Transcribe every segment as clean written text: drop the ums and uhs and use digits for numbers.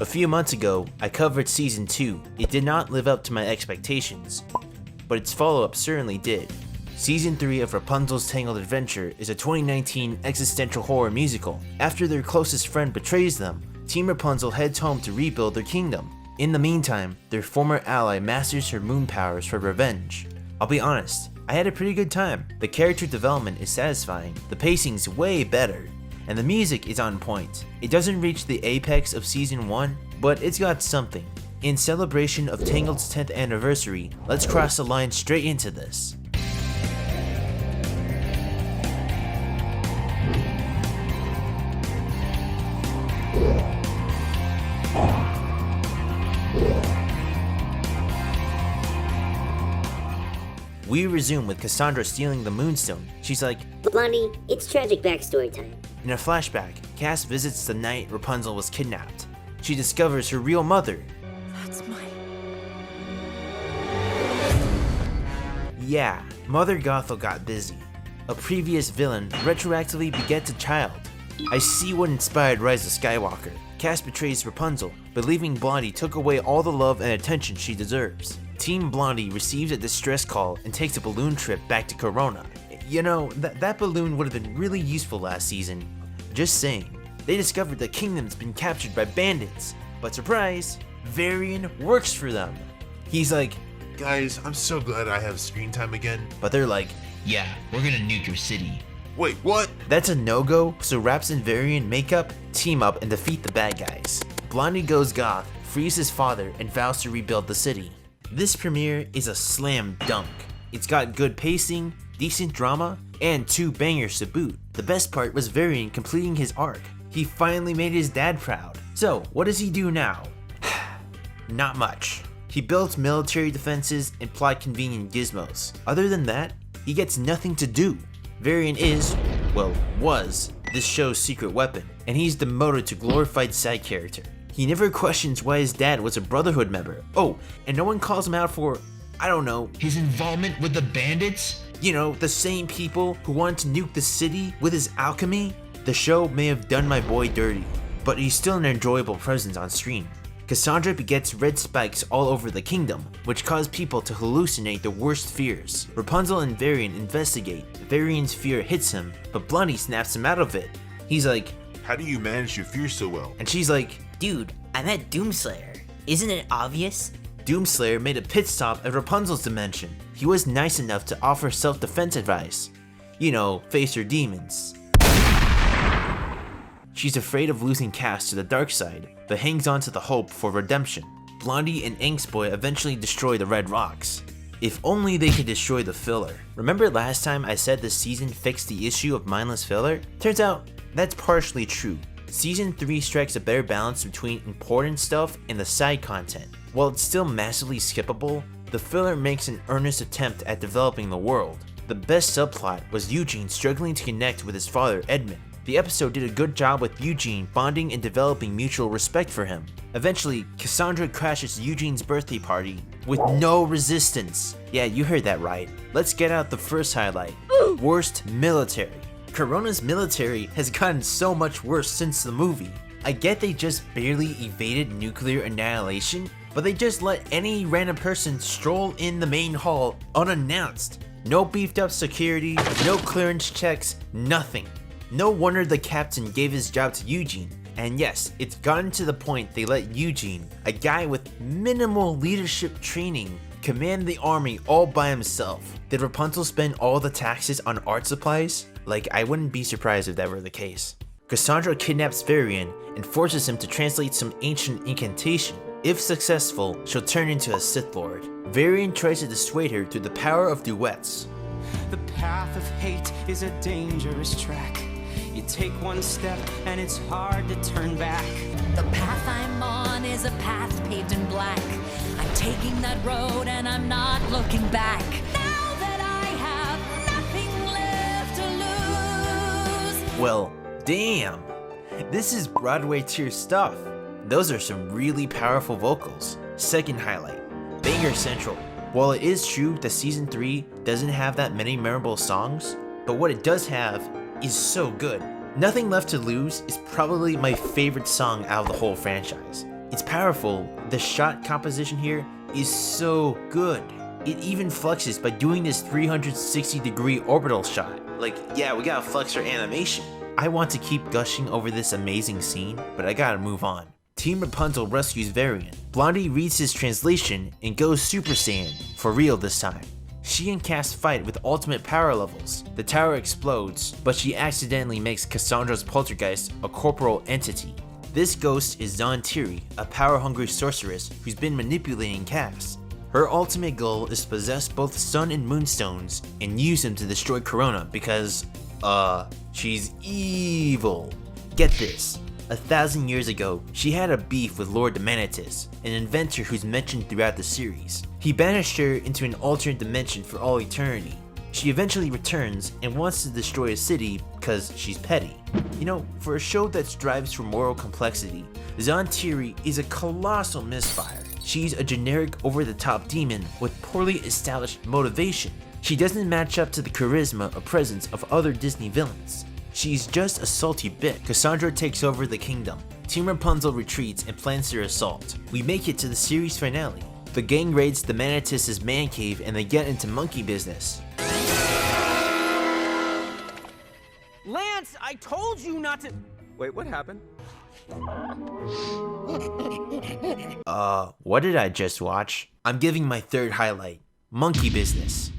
A few months ago, I covered Season 2. It did not live up to my expectations, but its follow-up certainly did. Season 3 of Rapunzel's Tangled Adventure is a 2019 existential horror musical. After their closest friend betrays them, Team Rapunzel heads home to rebuild their kingdom. In the meantime, their former ally masters her moon powers for revenge. I'll be honest, I had a pretty good time. The character development is satisfying, the pacing's way better, and the music is on point. It doesn't reach the apex of Season 1, but it's got something. In celebration of Tangled's 10th anniversary, let's cross the line straight into this. We resume with Cassandra stealing the Moonstone. She's like, Blondie, it's tragic backstory time. in a flashback, Cass visits the night Rapunzel was kidnapped. She discovers her real mother. That's my... Yeah, Mother Gothel got busy. A previous villain retroactively begets a child. I see what inspired Rise of Skywalker. Cass betrays Rapunzel, believing Blondie took away all the love and attention she deserves. Team Blondie receives a distress call and takes a balloon trip back to Corona. You know, that balloon would have been really useful last season. Just saying. They discovered the kingdom's been captured by bandits, but surprise, Varian works for them. He's like, Guys, I'm so glad I have screen time again. but they're like, Yeah, we're gonna nuke your city. Wait, what? that's a no-go, so Raps and Varian make up, team up, and defeat the bad guys. Blondie goes goth, frees his father, and vows to rebuild the city. This premiere is a slam dunk. It's got good pacing, decent drama, and 2 bangers to boot. The best part was Varian completing his arc. He finally made his dad proud. So, what does he do now? Not much. He builds military defenses and plot convenient gizmos. Other than that, he gets nothing to do. Varian is, well, was, this show's secret weapon, and he's demoted to glorified side character. He never questions why his dad was a Brotherhood member. Oh, and no one calls him out for, I don't know, His involvement with the bandits? you know, the same people who wanted to nuke the city with his alchemy. The show may have done my boy dirty, but he's still an enjoyable presence on screen. Cassandra begets red spikes all over the kingdom, which cause people to hallucinate the worst fears. Rapunzel and Varian investigate. Varian's fear hits him, but Blondie snaps him out of it. He's like, How do you manage your fear so well? and she's like, Dude, I met Doomslayer. Isn't it obvious? Doomslayer made a pit stop at Rapunzel's dimension. He was nice enough to offer self-defense advice. You know, face her demons. She's afraid of losing Cass to the dark side, but hangs on to the hope for redemption. Blondie and Angstboy eventually destroy the Red Rocks. If only they could destroy the filler. Remember last time I said this season fixed the issue of mindless filler? Turns out, that's partially true. Season 3 strikes a better balance between important stuff and the side content. While it's still massively skippable, the filler makes an earnest attempt at developing the world. The best subplot was Eugene struggling to connect with his father Edmund. The episode did a good job with Eugene bonding and developing mutual respect for him. Eventually, Cassandra crashes Eugene's birthday party with no resistance. Yeah, you heard that right. Let's get out the first highlight. Worst military. Corona's military has gotten so much worse since the movie. I get they just barely evaded nuclear annihilation, but they just let any random person stroll in the main hall unannounced. No beefed up security, no clearance checks, nothing. No wonder the captain gave his job to Eugene. And yes, it's gotten to the point they let Eugene, a guy with minimal leadership training, command the army all by himself. Did Rapunzel spend all the taxes on art supplies? Like, I wouldn't be surprised if that were the case. Cassandra kidnaps Varian and forces him to translate some ancient incantation. If successful, she'll turn into a Sith Lord. Varian tries to dissuade her through the power of duets. The path of hate is a dangerous track. You take one step and it's hard to turn back. The path I'm on is a path paved in black. I'm taking that road and I'm not looking back. Now that I have nothing left to lose. Well, damn. This is Broadway tier stuff. Those are some really powerful vocals. Second highlight, Banger Central. While it is true that Season 3 doesn't have that many memorable songs, but what it does have is so good. Nothing Left to Lose is probably my favorite song out of the whole franchise. It's powerful. The shot composition here is so good. It even flexes by doing this 360-degree orbital shot. Like, yeah, we gotta flex our animation. I want to keep gushing over this amazing scene, but I gotta move on. Team Rapunzel rescues Varian. Blondie reads his translation and goes Super Saiyan, for real this time. She and Cass fight with ultimate power levels. The tower explodes, but she accidentally makes Cassandra's poltergeist a corporal entity. This ghost is Zantiri, a power-hungry sorceress who's been manipulating Cass. Her ultimate goal is to possess both Sun and Moonstones and use them to destroy Corona because, she's evil. Get this. 1,000 years ago, she had a beef with Lord Demanitus, an inventor who's mentioned throughout the series. He banished her into an alternate dimension for all eternity. She eventually returns and wants to destroy a city because she's petty. You know, for a show that strives for moral complexity, Zantiri is a colossal misfire. She's a generic over-the-top demon with poorly established motivation. She doesn't match up to the charisma or presence of other Disney villains. She's just a salty bit. Cassandra takes over the kingdom. Team Rapunzel retreats and plans their assault. We make it to the series finale. The gang raids the Manatis's man cave and they get into monkey business. Lance, I told you not to. Wait, what happened? What did I just watch? I'm giving my third highlight. Monkey business.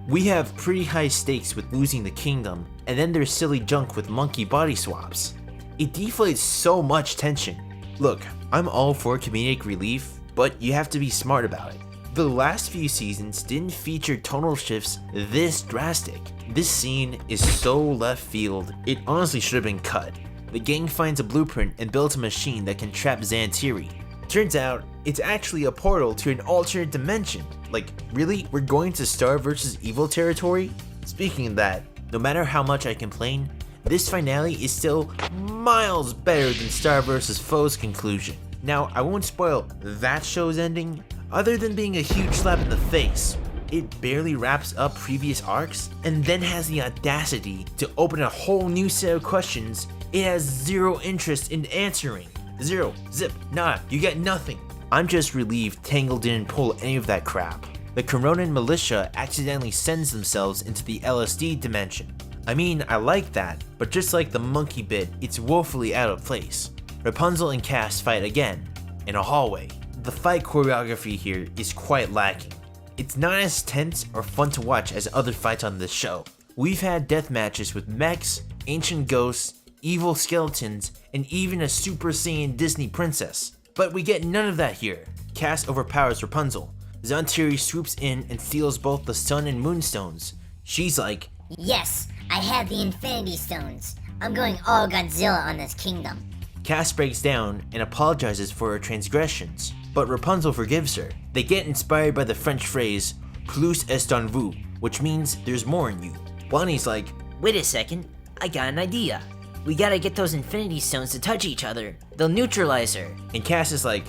We have pretty high stakes with losing the kingdom, and then there's silly junk with monkey body swaps. It deflates so much tension. Look, I'm all for comedic relief, but you have to be smart about it. The last few seasons didn't feature tonal shifts this drastic. This scene is so left field, it honestly should have been cut. The gang finds a blueprint and builds a machine that can trap Zantiri. Turns out, it's actually a portal to an alternate dimension. Like, really? We're going to Star vs. Evil territory? Speaking of that, no matter how much I complain, this finale is still miles better than Star vs. Foes conclusion. Now, I won't spoil that show's ending, other than being a huge slap in the face. It barely wraps up previous arcs, and then has the audacity to open a whole new set of questions it has zero interest in answering. Zero, zip, nada, you get nothing. I'm just relieved Tangled didn't pull any of that crap. The Coronan militia accidentally sends themselves into the LSD dimension. I mean, I like that, but just like the monkey bit, it's woefully out of place. Rapunzel and Cass fight again, in a hallway. The fight choreography here is quite lacking. It's not as tense or fun to watch as other fights on this show. We've had death matches with mechs, ancient ghosts, evil skeletons, and even a Super Saiyan Disney princess. But we get none of that here. Cass overpowers Rapunzel. Zantiri swoops in and steals both the Sun and Moonstones. She's like, Yes, I have the Infinity Stones. I'm going all Godzilla on this kingdom. Cass breaks down and apologizes for her transgressions, but Rapunzel forgives her. They get inspired by the French phrase, plus est en vous, which means there's more in you. Blondie's like, Wait a second, I got an idea. We gotta get those Infinity Stones to touch each other. They'll neutralize her. and Cass is like,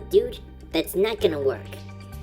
Dude, that's not gonna work.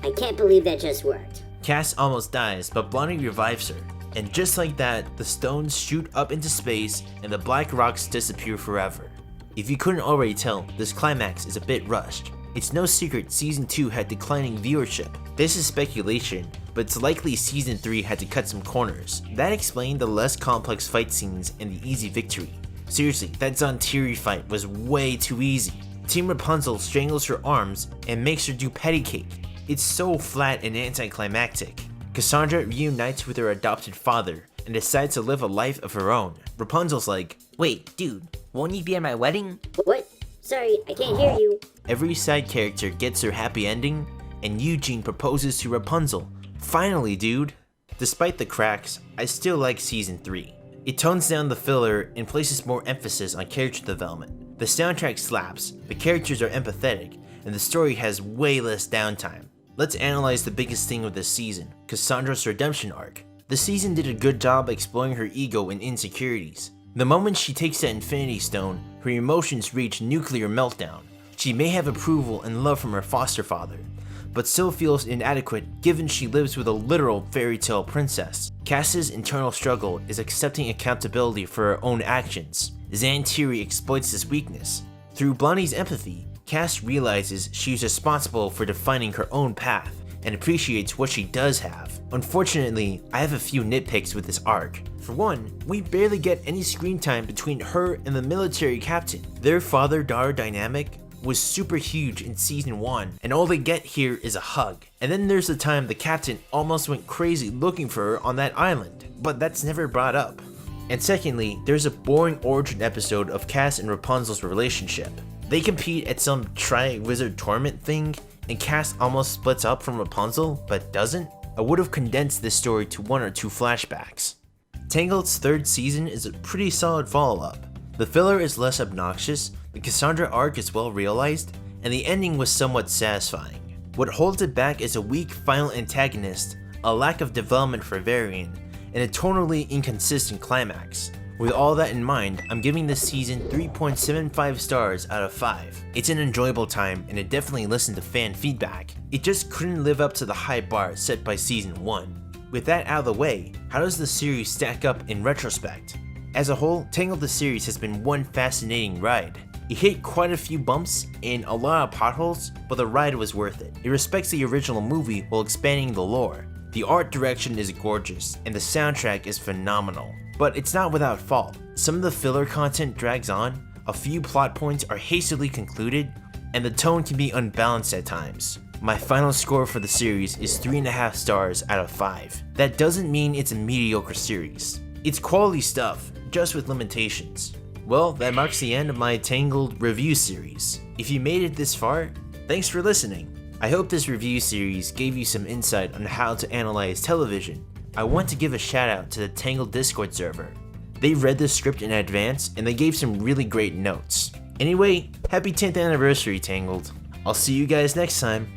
I can't believe that just worked. Cass almost dies, but Blondie revives her. And just like that, the stones shoot up into space and the black rocks disappear forever. If you couldn't already tell, this climax is a bit rushed. It's no secret Season 2 had declining viewership. This is speculation, but it's likely Season 3 had to cut some corners. That explained the less complex fight scenes and the easy victory. Seriously, that Zantiri fight was way too easy. Team Rapunzel strangles her arms and makes her do patty cake. It's so flat and anticlimactic. Cassandra reunites with her adopted father and decides to live a life of her own. Rapunzel's like, Wait, dude, won't you be at my wedding? What? Sorry, I can't hear you. every side character gets their happy ending, and Eugene proposes to Rapunzel. Finally, dude! Despite the cracks, I still like Season 3. It tones down the filler and places more emphasis on character development. The soundtrack slaps, the characters are empathetic, and the story has way less downtime. Let's analyze the biggest thing of this season, Cassandra's redemption arc. The season did a good job exploring her ego and insecurities. The moment she takes that Infinity Stone, her emotions reach nuclear meltdown. She may have approval and love from her foster father, but still feels inadequate given she lives with a literal fairy tale princess. Cass's internal struggle is accepting accountability for her own actions. Zantiri exploits this weakness. Through Blondie's empathy, Cass realizes she's responsible for defining her own path and appreciates what she does have. Unfortunately, I have a few nitpicks with this arc. For one, we barely get any screen time between her and the military captain. Their father-daughter dynamic was super huge in season 1, and all they get here is a hug. And then there's the time the captain almost went crazy looking for her on that island, but that's never brought up. And secondly, there's a boring origin episode of Cass and Rapunzel's relationship. They compete at some Tri-Wizard tournament thing, and Cass almost splits up from Rapunzel, but doesn't. I would have condensed this story to 1 or 2 flashbacks. Tangled's 3rd season is a pretty solid follow-up. The filler is less obnoxious, the Cassandra arc is well realized, and the ending was somewhat satisfying. What holds it back is a weak final antagonist, a lack of development for Varian, and a tonally inconsistent climax. With all that in mind, I'm giving this season 3.75 stars out of 5. It's an enjoyable time, and it definitely listened to fan feedback. It just couldn't live up to the high bar set by season 1. With that out of the way, how does the series stack up in retrospect? As a whole, Tangled the series has been one fascinating ride. It hit quite a few bumps and a lot of potholes, but the ride was worth it. It respects the original movie while expanding the lore. The art direction is gorgeous, and the soundtrack is phenomenal. But it's not without fault. Some of the filler content drags on, a few plot points are hastily concluded, and the tone can be unbalanced at times. My final score for the series is 3.5 stars out of 5. That doesn't mean it's a mediocre series. It's quality stuff, just with limitations. Well, that marks the end of my Tangled review series. If you made it this far, thanks for listening. I hope this review series gave you some insight on how to analyze television. I want to give a shout out to the Tangled Discord server. They read the script in advance and they gave some really great notes. Anyway, happy 10th anniversary Tangled. I'll see you guys next time.